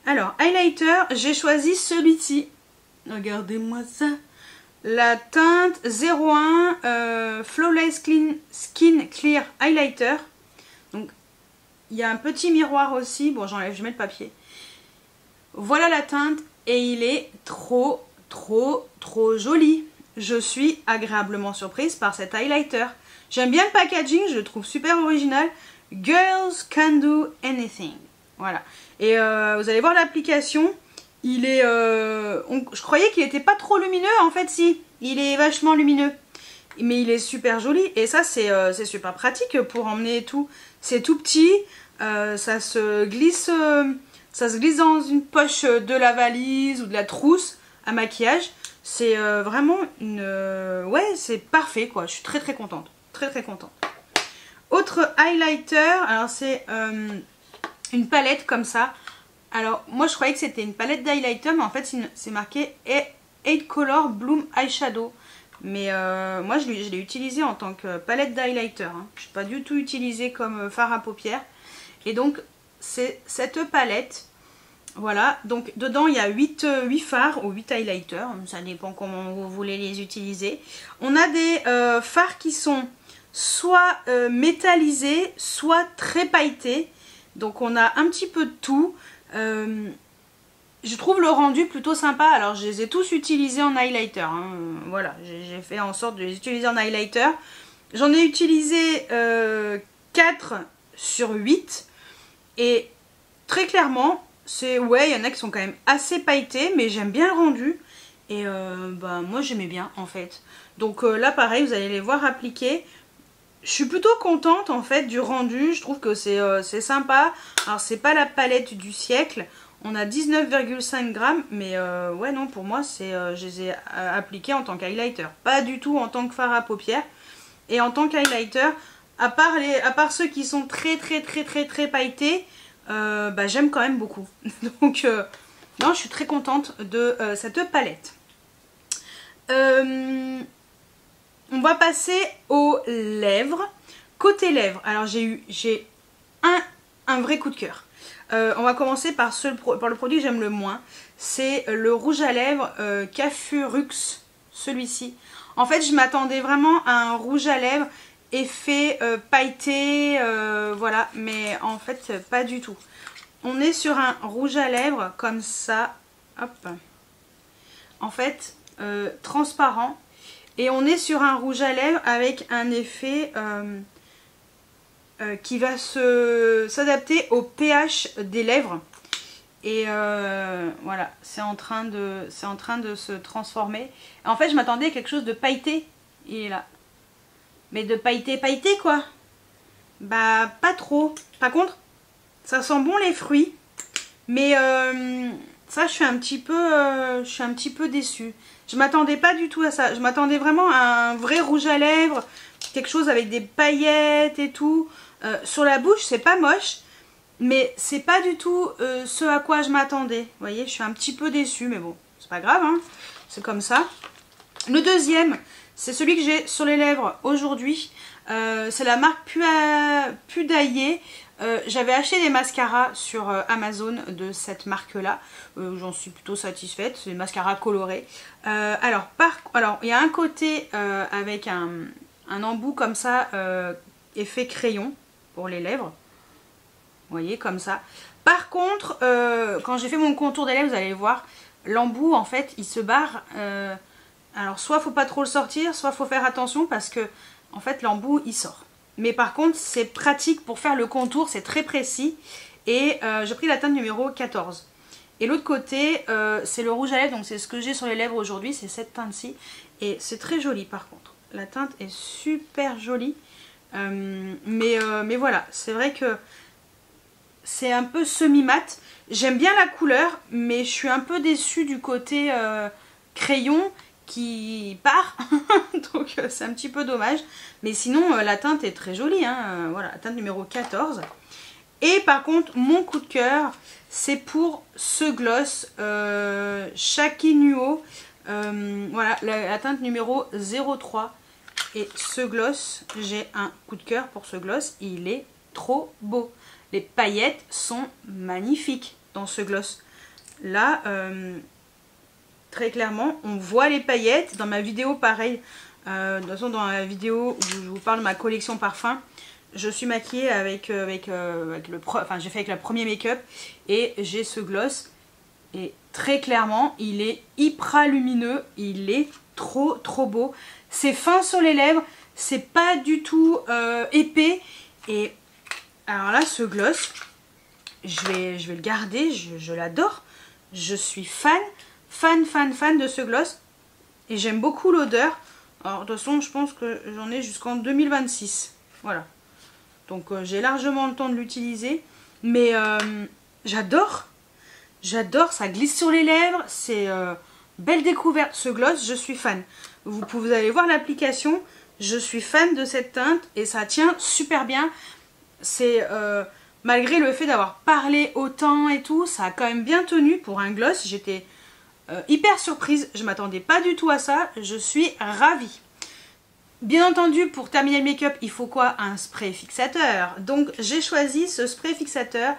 Alors, highlighter, j'ai choisi celui-ci. Regardez-moi ça. La teinte 01 Flawless Skin Clear Highlighter. Donc, il y a un petit miroir aussi. Bon, j'enlève, je mets le papier. Voilà la teinte et il est trop joli. Je suis agréablement surprise par cet highlighter. J'aime bien le packaging, je le trouve super original. Girls can do anything. Voilà. Et vous allez voir l'application. Il est... je croyais qu'il n'était pas trop lumineux. En fait, si. Il est vachement lumineux. Mais il est super joli. Et ça, c'est super pratique pour emmener et tout. C'est tout petit. Ça se glisse dans une poche de la valise ou de la trousse à maquillage. C'est vraiment une... ouais, c'est parfait, quoi. Je suis très contente. Très contente. Autre highlighter. Alors, c'est une palette comme ça. Alors, moi, je croyais que c'était une palette d'highlighter, mais en fait, c'est marqué 8 Color Bloom Eyeshadow. Mais moi, je l'ai utilisé en tant que palette d'highlighter. Hein. Je ne l'ai pas du tout utilisé comme fard à paupières. Et donc, c'est cette palette. Voilà. Donc, dedans, il y a 8 fards ou 8 highlighters. Ça dépend comment vous voulez les utiliser. On a des fards qui sont soit métallisés, soit très pailletés. Donc, on a un petit peu de tout. Je trouve le rendu plutôt sympa. Alors je les ai tous utilisés en highlighter, hein. Voilà, j'ai fait en sorte de les utiliser en highlighter. J'en ai utilisé 4 sur 8. Et très clairement, ouais, il y en a qui sont quand même assez pailletés, mais j'aime bien le rendu. Et bah, moi j'aimais bien en fait. Donc là pareil, vous allez les voir appliquer. Je suis plutôt contente en fait du rendu, je trouve que c'est sympa. Alors c'est pas la palette du siècle, on a 19,5 grammes, mais ouais non, pour moi je les ai appliqués en tant qu'highlighter, pas du tout en tant que fard à paupières. Et en tant qu'highlighter, à part ceux qui sont très pailletés, bah, j'aime quand même beaucoup. Donc non, je suis très contente de cette palette. On va passer aux lèvres. Côté lèvres, alors j'ai un vrai coup de cœur. On va commencer par le produit que j'aime le moins. C'est le rouge à lèvres Cafurux, celui-ci. En fait, je m'attendais vraiment à un rouge à lèvres effet pailleté, voilà. Mais en fait, pas du tout. On est sur un rouge à lèvres comme ça. Hop. En fait, transparent. Et on est sur un rouge à lèvres avec un effet qui va s'adapter au pH des lèvres. Et voilà, c'est en train de se transformer. En fait, je m'attendais à quelque chose de pailleté. Il est là. Mais de pailleté quoi. Bah, pas trop. Par contre, ça sent bon les fruits. Mais ça, je suis un petit peu déçue. Je m'attendais pas du tout à ça. Je m'attendais vraiment à un vrai rouge à lèvres, quelque chose avec des paillettes et tout. Sur la bouche, c'est pas moche, mais c'est pas du tout ce à quoi je m'attendais. Vous voyez, je suis un petit peu déçue, mais bon, c'est pas grave, hein. C'est comme ça. Le deuxième, c'est celui que j'ai sur les lèvres aujourd'hui. C'est la marque Pudaillé. J'avais acheté des mascaras sur Amazon de cette marque là, j'en suis plutôt satisfaite, c'est des mascaras colorés. Alors il y a un côté avec un embout comme ça, effet crayon pour les lèvres, vous voyez, comme ça. Par contre, quand j'ai fait mon contour des lèvres, vous allez voir, l'embout en fait il se barre, alors soit faut pas trop le sortir, soit faut faire attention parce que en fait l'embout il sort. Mais par contre, c'est pratique pour faire le contour, c'est très précis. Et j'ai pris la teinte numéro 14. Et l'autre côté, c'est le rouge à lèvres, donc c'est ce que j'ai sur les lèvres aujourd'hui, c'est cette teinte-ci. Et c'est très joli par contre. La teinte est super jolie. Mais voilà, c'est vrai que c'est un peu semi-mat. J'aime bien la couleur, mais je suis un peu déçue du côté crayon qui part. Donc c'est un petit peu dommage. Mais sinon, la teinte est très jolie. Hein. Voilà, la teinte numéro 14. Et par contre, mon coup de cœur, c'est pour ce gloss Shaki Nuo. Voilà, la teinte numéro 03. Et ce gloss, j'ai un coup de cœur pour ce gloss. Il est trop beau. Les paillettes sont magnifiques dans ce gloss. Là, très clairement, on voit les paillettes. Dans ma vidéo, pareil. De toute façon, dans la vidéo où je vous parle de ma collection parfum, je suis maquillée avec j'ai fait avec le premier make-up. Et j'ai ce gloss. Et très clairement, il est hyper lumineux. Il est trop beau. C'est fin sur les lèvres, c'est pas du tout épais. Et alors là, ce gloss, je vais le garder, je l'adore. Je suis fan de ce gloss. Et j'aime beaucoup l'odeur. Alors de toute façon, je pense que j'en ai jusqu'en 2026. Voilà. Donc j'ai largement le temps de l'utiliser. Mais j'adore. J'adore, ça glisse sur les lèvres. C'est belle découverte ce gloss, je suis fan. Vous allez voir l'application, je suis fan de cette teinte et ça tient super bien. C'est malgré le fait d'avoir parlé autant et tout, ça a quand même bien tenu pour un gloss. J'étais hyper surprise, je m'attendais pas du tout à ça, je suis ravie. Bien entendu, pour terminer le make-up, il faut quoi? Un spray fixateur. Donc j'ai choisi ce spray fixateur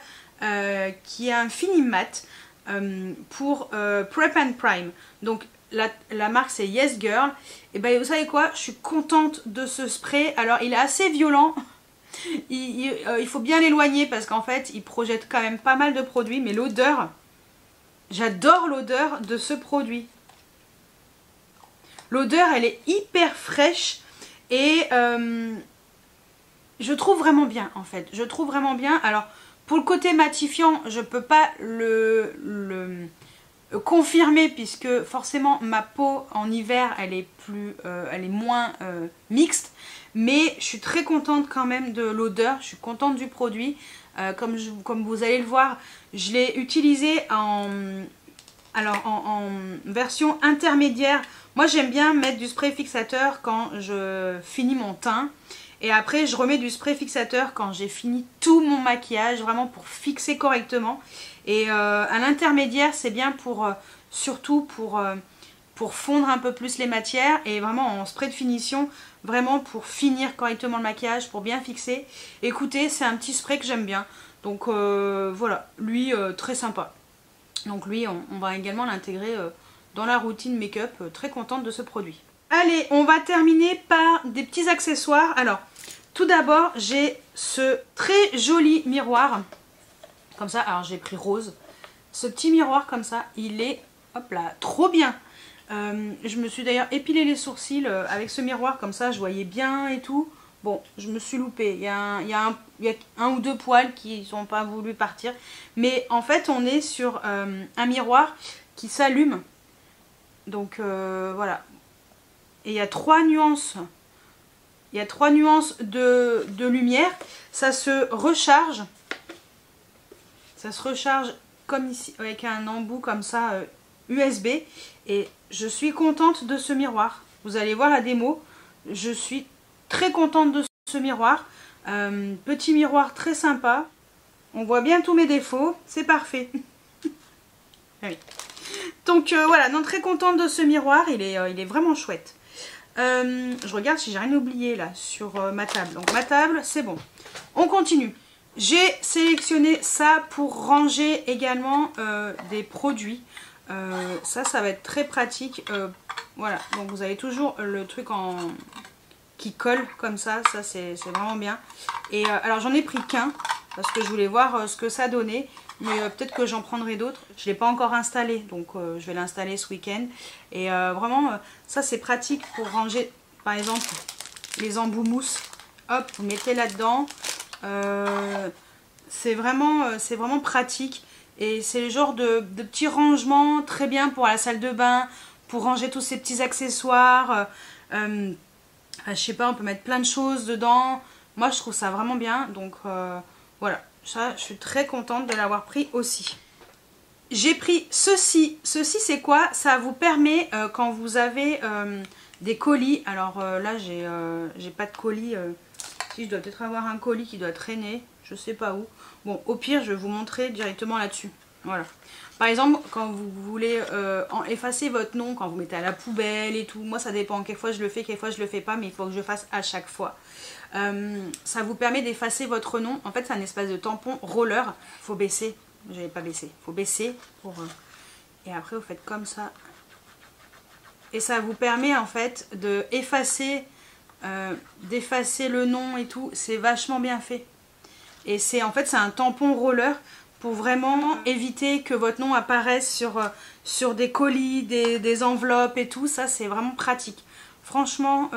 qui est un fini mat pour Prep and Prime. Donc la marque c'est Yes Girl. Et ben vous savez quoi, je suis contente de ce spray. Alors il est assez violent. Il faut bien l'éloigner parce qu'en fait il projette quand même pas mal de produits. Mais l'odeur, j'adore l'odeur de ce produit. L'odeur elle est hyper fraîche. Et je trouve vraiment bien en fait. Je trouve vraiment bien. Alors pour le côté matifiant, je peux pas le confirmer puisque forcément ma peau en hiver elle est moins mixte, mais je suis très contente quand même de l'odeur, je suis contente du produit. Comme vous allez le voir, je l'ai utilisé en version intermédiaire. Moi j'aime bien mettre du spray fixateur quand je finis mon teint. Et après je remets du spray fixateur quand j'ai fini tout mon maquillage, vraiment pour fixer correctement. Et à l'intermédiaire c'est bien surtout pour fondre un peu plus les matières. Et vraiment en spray de finition, vraiment pour finir correctement le maquillage, pour bien fixer. Écoutez, c'est un petit spray que j'aime bien. Donc voilà, lui très sympa. Donc lui on va également l'intégrer dans la routine make-up, très contente de ce produit. Allez, on va terminer par des petits accessoires. Alors, tout d'abord, j'ai ce très joli miroir. Comme ça, alors j'ai pris rose. Ce petit miroir comme ça, il est, hop là, trop bien. Je me suis d'ailleurs épilé les sourcils avec ce miroir. Comme ça, je voyais bien et tout. Bon, je me suis loupée. Il y a un ou deux poils qui n'ont pas voulu partir. Mais en fait, on est sur un miroir qui s'allume. Donc, voilà. Et il y a trois nuances. Il y a trois nuances de lumière. Ça se recharge. Ça se recharge comme ici, avec un embout comme ça, USB. Et je suis contente de ce miroir. Vous allez voir la démo. Je suis très contente de ce miroir. Petit miroir très sympa. On voit bien tous mes défauts. C'est parfait. Oui. Donc voilà, non, très contente de ce miroir. Il est vraiment chouette. Je regarde si j'ai rien oublié là sur ma table. Donc ma table, c'est bon. On continue. J'ai sélectionné ça pour ranger également des produits. Ça va être très pratique. Voilà, donc vous avez toujours le truc qui colle comme ça. Ça, c'est vraiment bien. Et alors j'en ai pris qu'un parce que je voulais voir ce que ça donnait. Mais peut-être que j'en prendrai d'autres. Je ne l'ai pas encore installé, donc je vais l'installer ce week-end. Et vraiment, ça c'est pratique pour ranger, par exemple, les embouts mousse. Hop, vous mettez là-dedans. c'est vraiment pratique. Et c'est le genre de petits rangements très bien pour la salle de bain, pour ranger tous ces petits accessoires. Je sais pas, on peut mettre plein de choses dedans. Moi je trouve ça vraiment bien. Donc voilà, ça je suis très contente de l'avoir pris aussi. J'ai pris ceci. Ceci c'est quoi? Ça vous permet quand vous avez des colis. Alors là j'ai pas de colis. Si je dois peut-être avoir un colis qui doit traîner. Je sais pas où. Bon, au pire, je vais vous montrer directement là-dessus. Voilà. Par exemple, quand vous voulez effacer votre nom, quand vous mettez à la poubelle et tout, moi ça dépend. Quelquefois je le fais, quelquefois je le fais pas, mais il faut que je le fasse à chaque fois. Ça vous permet d'effacer votre nom. En fait, c'est un espèce de tampon roller. Il faut baisser. J'avais pas baissé. Il faut baisser pour. Et après, vous faites comme ça. Et ça vous permet en fait d'effacer le nom et tout. C'est vachement bien fait. Et c'est en fait c'est un tampon roller pour vraiment éviter que votre nom apparaisse sur des colis, des enveloppes et tout. Ça c'est vraiment pratique. Franchement,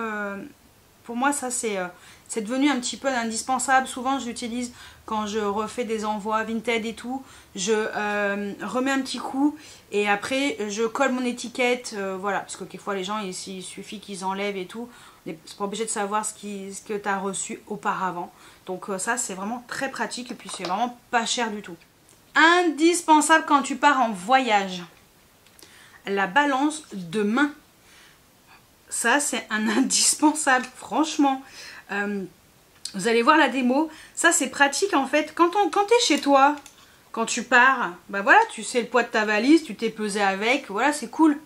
pour moi ça c'est devenu un petit peu indispensable. Souvent je l'utilise quand je refais des envois Vinted et tout. Je remets un petit coup et après je colle mon étiquette. Voilà, parce que quelquefois les gens il suffit qu'ils enlèvent et tout. On n'est pas obligé de savoir ce que tu as reçu auparavant. Donc ça c'est vraiment très pratique et puis c'est vraiment pas cher du tout. Indispensable quand tu pars en voyage. La balance de main. Ça c'est un indispensable franchement. Vous allez voir la démo. Ça c'est pratique en fait. Quand tu es chez toi, quand tu pars, bah voilà, tu sais le poids de ta valise, tu t'es pesé avec, voilà c'est cool.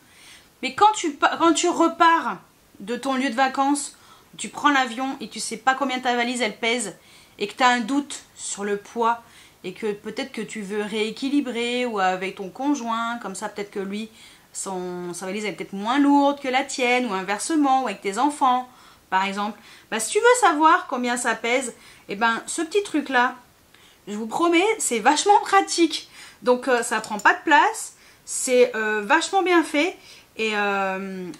Mais quand tu repars de ton lieu de vacances, tu prends l'avion et tu sais pas combien ta valise elle pèse et que tu as un doute sur le poids et que peut-être que tu veux rééquilibrer ou avec ton conjoint, comme ça peut-être que lui, sa valise est peut-être moins lourde que la tienne ou inversement ou avec tes enfants par exemple. Bah, si tu veux savoir combien ça pèse, et ben ce petit truc là, je vous promets, c'est vachement pratique. Donc ça prend pas de place, c'est vachement bien fait. Et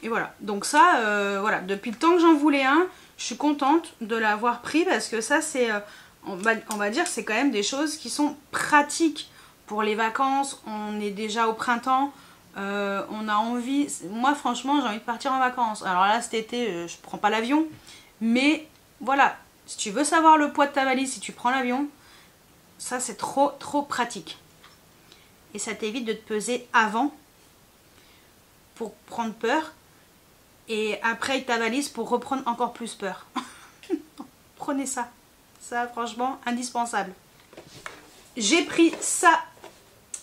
voilà, donc ça, voilà, depuis le temps que j'en voulais un, je suis contente de l'avoir pris parce que ça c'est, on va dire, c'est quand même des choses qui sont pratiques pour les vacances. On est déjà au printemps, on a envie, moi franchement j'ai envie de partir en vacances. Alors là cet été, je prends pas l'avion, mais voilà, si tu veux savoir le poids de ta valise, si tu prends l'avion, ça c'est trop pratique. Et ça t'évite de te peser avant pour prendre peur et après ta valise pour reprendre encore plus peur. Prenez ça, franchement indispensable. J'ai pris ça.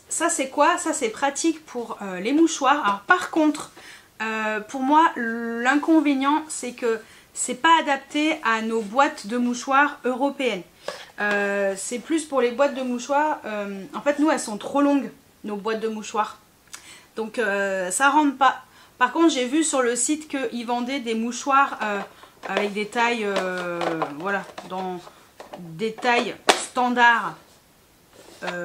Ça c'est quoi? Ça c'est pratique pour les mouchoirs. Alors par contre pour moi l'inconvénient c'est que c'est pas adapté à nos boîtes de mouchoirs européennes. C'est plus pour les boîtes de mouchoirs. En fait nous elles sont trop longues, nos boîtes de mouchoirs. Donc ça rentre pas. Par contre j'ai vu sur le site qu'ils vendaient des mouchoirs avec des tailles, voilà, dans des tailles standards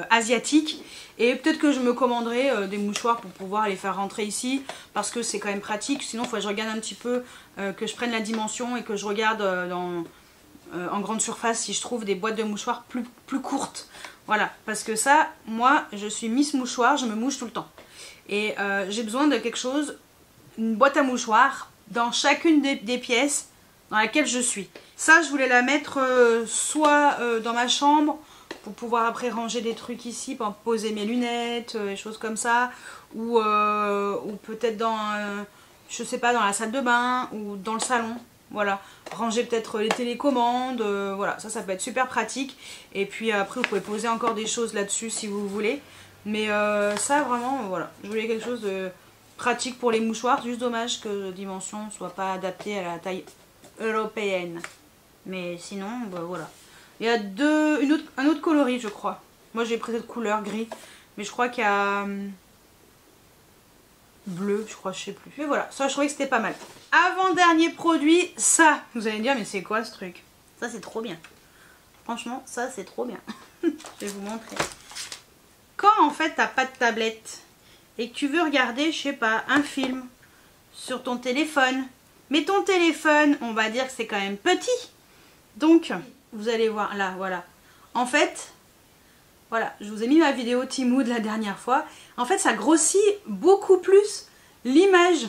asiatiques. Et peut-être que je me commanderai des mouchoirs pour pouvoir les faire rentrer ici. Parce que c'est quand même pratique. Sinon il faut que je regarde un petit peu, que je prenne la dimension et que je regarde en grande surface si je trouve des boîtes de mouchoirs plus courtes. Voilà, parce que ça, moi je suis Miss Mouchoir, je me mouche tout le temps. Et j'ai besoin de quelque chose, une boîte à mouchoirs dans chacune des pièces dans laquelle je suis. Ça je voulais la mettre soit dans ma chambre pour pouvoir après ranger des trucs ici, pour poser mes lunettes, des choses comme ça, ou peut-être dans, je sais pas, dans la salle de bain ou dans le salon. Voilà, ranger peut-être les télécommandes, voilà, ça peut être super pratique. Et puis après vous pouvez poser encore des choses là-dessus si vous voulez. Mais ça vraiment, voilà, je voulais quelque chose de pratique pour les mouchoirs. Juste dommage que la dimension ne soit pas adaptée à la taille européenne. Mais sinon, bah, voilà. Il y a un autre coloris je crois. Moi j'ai pris cette couleur gris. Mais je crois qu'il y a bleu, je crois, je sais plus. Mais voilà, ça je trouvais que c'était pas mal. Avant-dernier produit, ça. Vous allez me dire mais c'est quoi ce truc? Ça c'est trop bien. Franchement, ça c'est trop bien. Je vais vous montrer. Quand en fait t'as pas de tablette et que tu veux regarder, je sais pas, un film sur ton téléphone, mais ton téléphone, on va dire que c'est quand même petit. Donc, vous allez voir là, voilà. En fait, Voilà, je vous ai mis ma vidéo Temu de la dernière fois. En fait, ça grossit beaucoup plus l'image.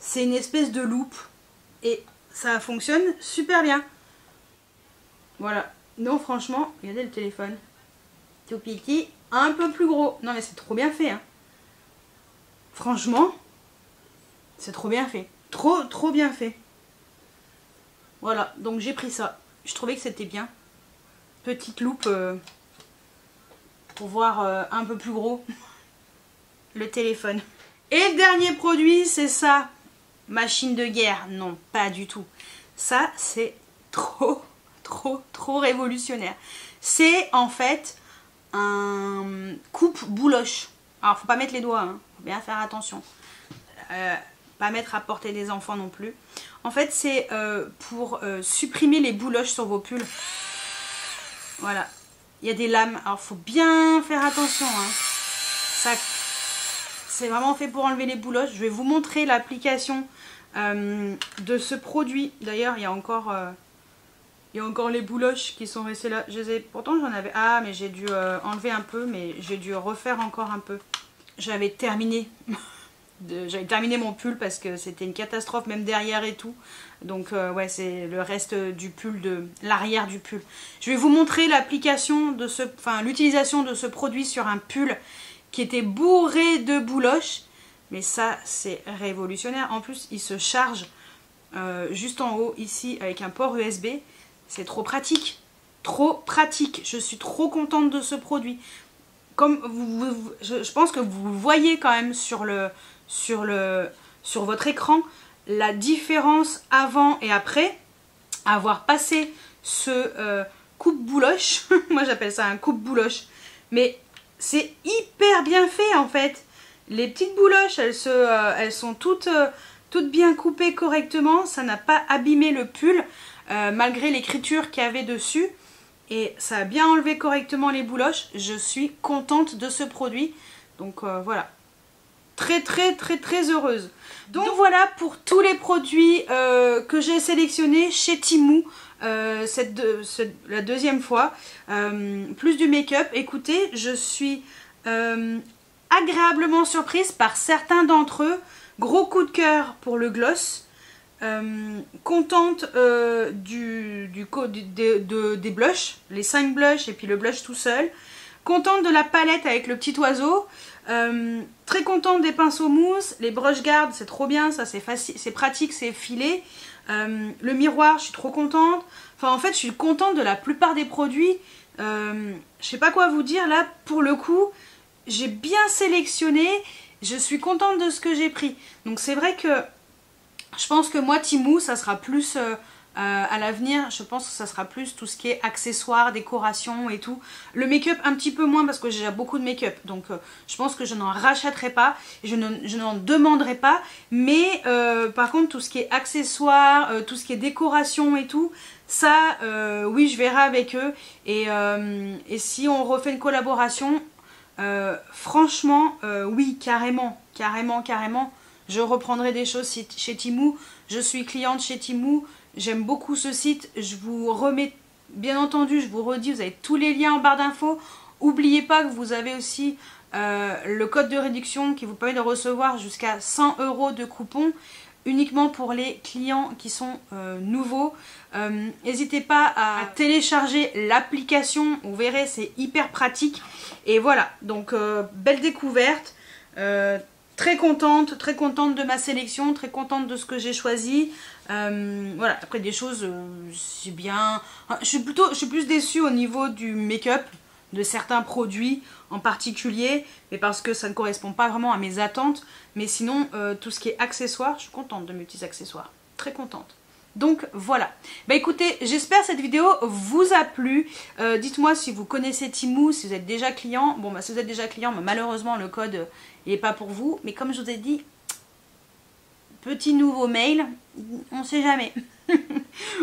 C'est une espèce de loupe. Et ça fonctionne super bien. Voilà. Non, franchement, regardez le téléphone. Tout petit, un peu plus gros. Non, mais c'est trop bien fait. Hein. Franchement, c'est trop bien fait. Trop bien fait. Voilà, donc j'ai pris ça. Je trouvais que c'était bien. Petite loupe pour voir un peu plus gros le téléphone. Et le dernier produit, c'est ça. Machine de guerre. Non, pas du tout. Ça, c'est trop révolutionnaire. C'est en fait un coupe-bouloche. Alors, faut pas mettre les doigts, hein. Faut bien faire attention. Pas mettre à portée des enfants non plus. En fait, c'est pour supprimer les bouloches sur vos pulls. Voilà. Il y a des lames. Alors, faut bien faire attention. Hein. Ça, c'est vraiment fait pour enlever les bouloches. Je vais vous montrer l'application de ce produit. D'ailleurs, il y a encore les bouloches qui sont restées là. Pourtant, j'en avais... Ah, mais j'ai dû enlever un peu, mais j'ai dû refaire encore un peu. J'avais terminé. J'avais terminé mon pull parce que c'était une catastrophe, même derrière et tout. Donc, ouais, c'est le reste du pull, de l'arrière du pull. Je vais vous montrer l'application de ce... Enfin, l'utilisation de ce produit sur un pull qui était bourré de bouloches. Mais ça, c'est révolutionnaire. En plus, il se charge juste en haut, ici, avec un port USB. C'est trop pratique. Trop pratique. Je suis trop contente de ce produit. Comme je pense que vous voyez quand même sur votre écran la différence avant et après avoir passé ce coupe-bouloche. Moi, j'appelle ça un coupe-bouloche. Mais c'est hyper bien fait, en fait. Les petites bouloches, elles sont toutes bien coupées correctement. Ça n'a pas abîmé le pull, malgré l'écriture qu'il y avait dessus. Et ça a bien enlevé correctement les bouloches. Je suis contente de ce produit. Donc voilà. Très heureuse. Donc voilà pour tous les produits que j'ai sélectionnés chez Temu. La deuxième fois. Plus du make-up. Écoutez, je suis... agréablement surprise par certains d'entre eux. Gros coup de cœur pour le gloss. Contente des blushs, les 5 blushs et puis le blush tout seul. Contente de la palette avec le petit oiseau. Très contente des pinceaux mousse. Les brush guards, c'est trop bien, ça c'est facile, c'est pratique, c'est filé. Le miroir, je suis trop contente. Enfin, en fait, je suis contente de la plupart des produits. Je sais pas quoi vous dire là, pour le coup. J'ai bien sélectionné, je suis contente de ce que j'ai pris. Donc c'est vrai que je pense que moi Temu, ça sera plus à l'avenir, je pense que ça sera plus tout ce qui est accessoires, décoration et tout. Le make-up un petit peu moins parce que j'ai déjà beaucoup de make-up. Donc je pense que je n'en rachèterai pas, je n'en demanderai pas. Mais par contre tout ce qui est accessoires, tout ce qui est décoration et tout, ça oui je verrai avec eux. Et si on refait une collaboration... franchement, oui, carrément, je reprendrai des choses chez Temu. Je suis cliente chez Temu, j'aime beaucoup ce site. Je vous remets, bien entendu, je vous redis, vous avez tous les liens en barre d'infos. N'oubliez pas que vous avez aussi le code de réduction qui vous permet de recevoir jusqu'à 100 € de coupons, uniquement pour les clients qui sont nouveaux. N'hésitez pas à télécharger l'application, vous verrez, c'est hyper pratique. Et voilà, donc belle découverte, très contente de ma sélection, très contente de ce que j'ai choisi. Voilà, après des choses, c'est bien. Je suis plus déçue au niveau du make-up, de certains produits en particulier, mais parce que ça ne correspond pas vraiment à mes attentes. Mais sinon, tout ce qui est accessoires, je suis contente de mes petits accessoires, très contente. Donc voilà, bah écoutez, j'espère que cette vidéo vous a plu. Dites-moi si vous connaissez Temu, si vous êtes déjà client. Bon bah si vous êtes déjà client, bah, malheureusement le code n'est pas pour vous. Mais comme je vous ai dit, petit nouveau mail, on sait jamais.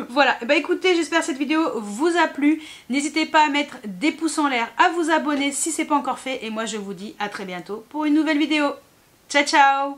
Voilà, bah écoutez, j'espère que cette vidéo vous a plu. N'hésitez pas à mettre des pouces en l'air, à vous abonner si ce n'est pas encore fait. Et moi je vous dis à très bientôt pour une nouvelle vidéo. Ciao ciao.